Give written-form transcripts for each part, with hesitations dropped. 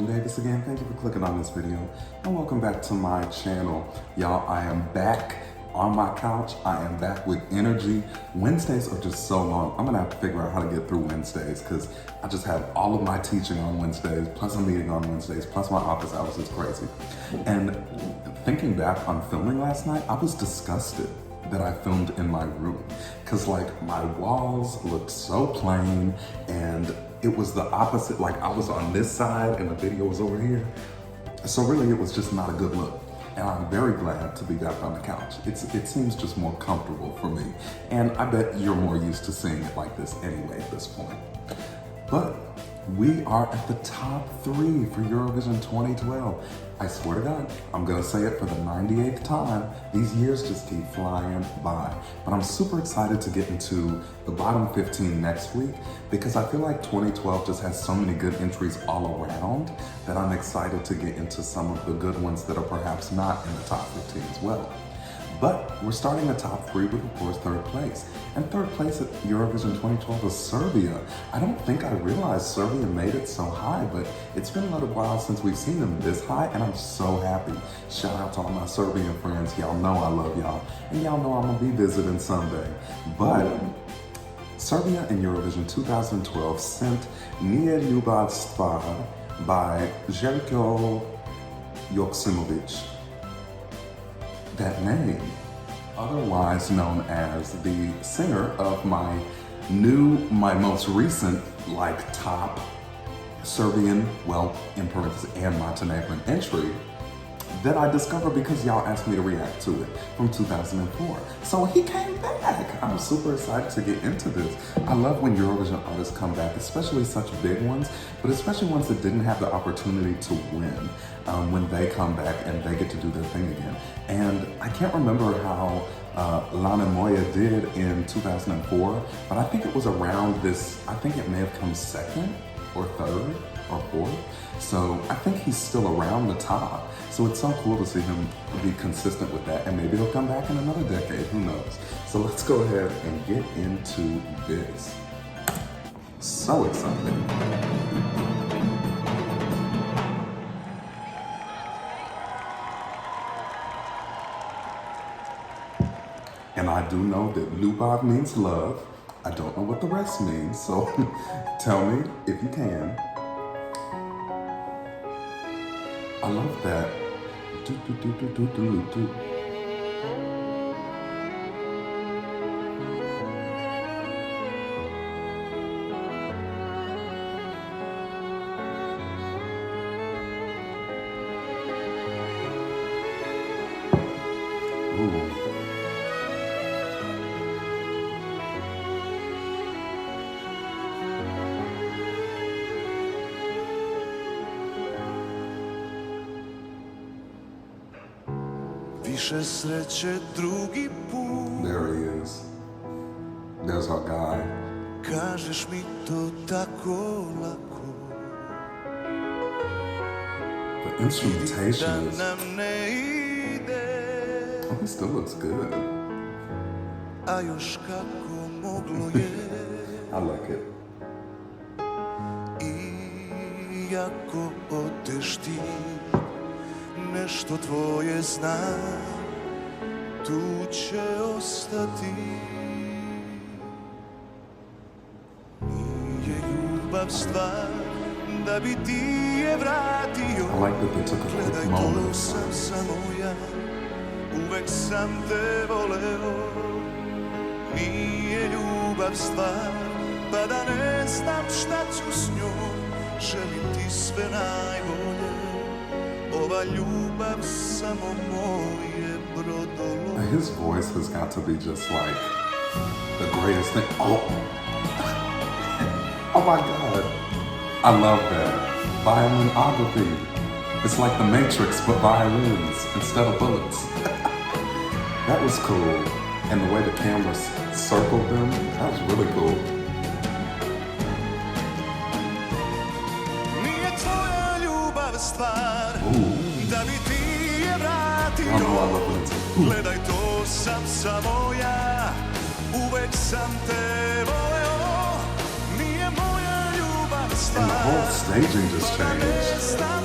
Jordan Davis again. Thank you for clicking on this video and welcome back to my channel. Y'all, I am back on my couch. I am back with energy. Wednesdays are just so long. I'm gonna have to figure out how to get through Wednesdays because I just have all of my teaching on Wednesdays, plus a meeting on Wednesdays, plus my office hours is crazy. And thinking back on filming last night, I was disgusted that I filmed in my room because like my walls looked so plain and it was the opposite. Like I was on this side and the video was over here. So really it was just not a good look. And I'm very glad to be back on the couch. It seems just more comfortable for me. And I bet you're more used to seeing it like this anyway at this point. But we are at the top 3 for Eurovision 2012. I swear to God, I'm gonna say it for the 98th time. These years just keep flying by. But I'm super excited to get into the bottom 15 next week because I feel like 2012 just has so many good entries all around that I'm excited to get into some of the good ones that are perhaps not in the top 15 as well. But we're starting the top 3 with, of course, 3rd place. And 3rd place at Eurovision 2012 was Serbia. I don't think I realized Serbia made it so high, but it's been a little while since we've seen them this high, and I'm so happy. Shout out to all my Serbian friends. Y'all know I love y'all. And y'all know I'm gonna be visiting someday. But Serbia in Eurovision 2012 sent Nije Ljubav Stvar by Željko Joksimović. That name, otherwise known as the singer of my most recent, like top Serbian, well, in parentheses, and Montenegrin entry that I discovered because y'all asked me to react to it from 2004. So he came back. I'm super excited to get into this. I love when Eurovision artists come back, especially such big ones, but especially ones that didn't have the opportunity to win when they come back and they get to do their thing again. And I can't remember how Lana Moya did in 2004, but I think it was around this, I think it may have come 2nd or 3rd or 4th. So I think he's still around the top. So it's so cool to see him be consistent with that, and maybe he'll come back in another decade, who knows? So let's go ahead and get into this. So excited. And I do know that Ljubav means love. I don't know what the rest means, so tell me if you can. I love that. Do, do, do, do, do, do, do. Ooh. Više sreće drugi put. There he is. There's our guy. Kažeš mi to tako lako. The instrumentation is... nam ne ide. Oh, he still looks good. A još kako moglo je. I like it. Iako odeš ti, nešto tvoje zna, tu će ostati. Nije ljubav stvar, da bi ti je vratio. I like that they took a quick Gledaj, moment. to sam samo ja, uvek sam te voleo. Nije ljubav stvar, pa da ne znam šta ću s njom. Želim ti sve najbolje. Ova ljubav samo moje brodolo. His voice has got to be just like the greatest thing. Oh, oh my God. I love that. Violinography. It's like the Matrix, but violins instead of bullets. That was cool. And the way the camera circled them, that was really cool. Da bi ti je vratio. Gledaj, to sam samo ja, uvek sam te voleo. Nije moja ljubav stvar. And the whole staging just changed.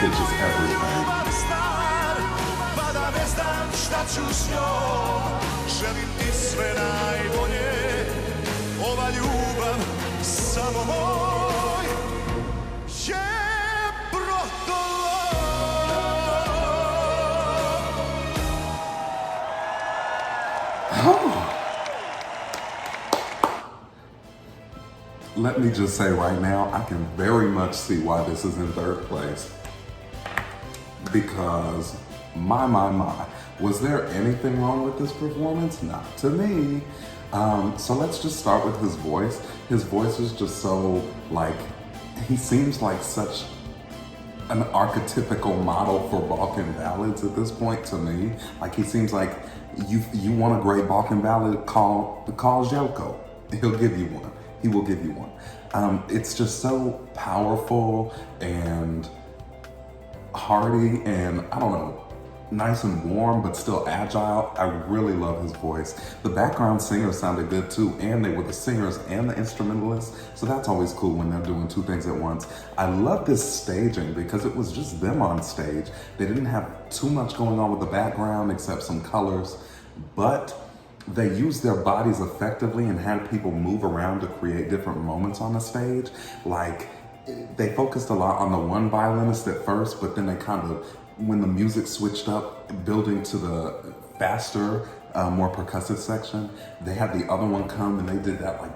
pitch is everything. Ljubav stvar, pa da ne znam šta ću s njom. Želim ti sve najbolje, ova ljubav samo moj je brodolom. Let me just say right now, I can very much see why this is in third place. Because, my, was there anything wrong with this performance? Not to me. So let's just start with his voice. His voice is just so, like, he seems like such an archetypical model for Balkan ballads at this point to me. Like, he seems like, you want a great Balkan ballad, call Željko. He'll give you one. He will give you one. It's just so powerful and hearty and, I don't know, nice and warm, but still agile. I really love his voice. The background singers sounded good too, and they were the singers and the instrumentalists, so that's always cool when they're doing two things at once. I love this staging because it was just them on stage. They didn't have too much going on with the background except some colors, but they used their bodies effectively and had people move around to create different moments on the stage. Like, they focused a lot on the one violinist at first, but then they kind of, when the music switched up, building to the faster, more percussive section, they had the other one come and they did that like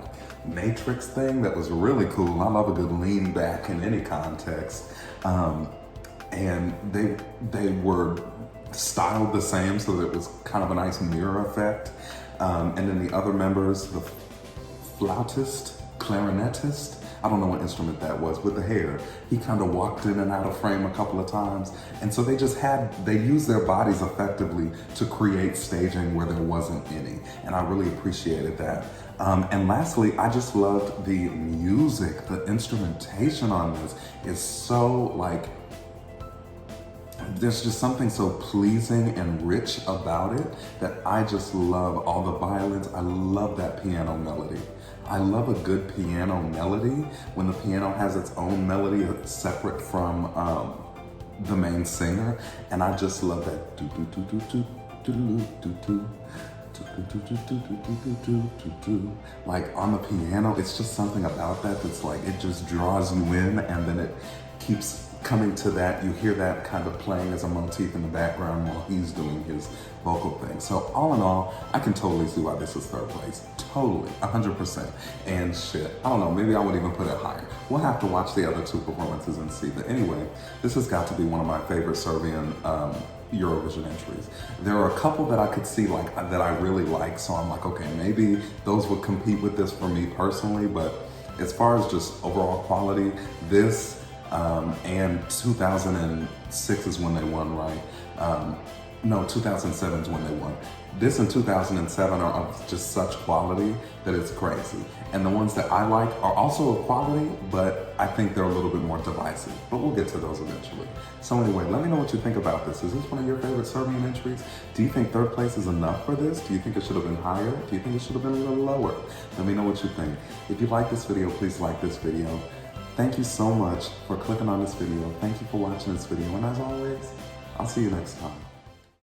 matrix thing that was really cool. I love a good lean back in any context. And they were styled the same so that it was kind of a nice mirror effect. And then the other members, the flautist, clarinetist, I don't know what instrument that was, with the hair. He kind of walked in and out of frame a couple of times. And so they used their bodies effectively to create staging where there wasn't any. And I really appreciated that. And lastly, I just loved the music. The instrumentation on this is so like, there's just something so pleasing and rich about it that I just love all the violins. I love that piano melody. I love a good piano melody when the piano has its own melody separate from the main singer, and I just love that do do do do do do do do. Like on the piano, it's just something about that that's like, it just draws you in, and then it keeps coming to that. You hear that kind of playing as a motif in the background while he's doing his vocal thing. So all in all, I can totally see why this is third place. Totally, 100%. And shit, I don't know, maybe I would even put it higher. We'll have to watch the other two performances and see. But anyway, this has got to be one of my favorite Serbian Eurovision entries. There are a couple that I could see like that I really like, so I'm like, okay, maybe those would compete with this for me personally, but as far as just overall quality, this and 2006 is when they won, right? No, 2007 is when they won. This and 2007 are of just such quality that it's crazy. And the ones that I like are also of quality, but I think they're a little bit more divisive. But we'll get to those eventually. So anyway, let me know what you think about this. Is this one of your favorite Serbian entries? Do you think third place is enough for this? Do you think it should have been higher? Do you think it should have been a little lower? Let me know what you think. If you like this video, please like this video. Thank you so much for clicking on this video. Thank you for watching this video. And as always, I'll see you next time.